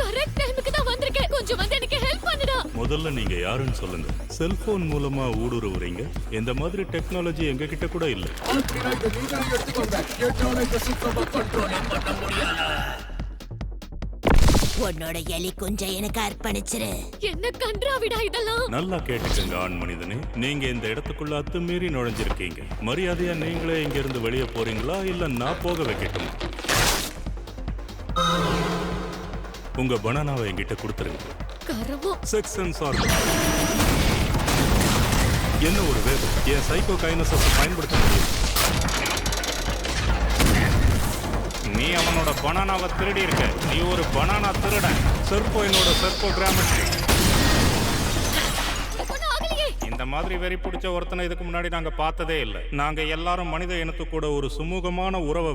Correct டைமுக்கு தான் வந்திருக்கேன். கொஞ்சம் வந்து எனக்கு ஹெல்ப் பண்ணுடா. முதல்ல நீங்க யாருன்னு சொல்லுங்க. செல்போன் மூலமா ஊடுருவுறீங்க. இந்த மாதிரி டெக்னாலஜி எங்க கிட்ட கூட இல்ல. உன்னோட எலி குஞ்சை எனக்கு அர்ப்பணிச்சிரு. என்ன கன்றாவிடா இதெல்லாம். நல்லா கேட்டுக்கங்க ஆண் மனிதனே, நீங்க இந்த இடத்துக்குள்ள அத்துமீறி நுழைஞ்சிருக்கீங்க. மரியாதையா நீங்களே இங்க இருந்து வெளியே போறீங்களா இல்ல நான் போக வைக்கட்டுமா? உங்க பனானாவை என்கிட்ட கொடுத்துருங்க. கரமோ செக்ஸ் அண்ட் சார்ட். என்ன ஒரு வேகம்! என் சைக்கோ கைனஸை பயன்படுத்த முடியும். நீ அவனோட பனானாவை திருடி இருக்க. நீ ஒரு பனானா திருடன். செர்போ என்னோட செர்போ கிராமர். இந்த மாதிரி வெறி பிடிச்ச ஒருத்தனை இதுக்கு முன்னாடி நாங்க பார்த்ததே இல்லை. நாங்க எல்லாரும் மனித இனத்து கூட ஒரு சுமூகமான உறவை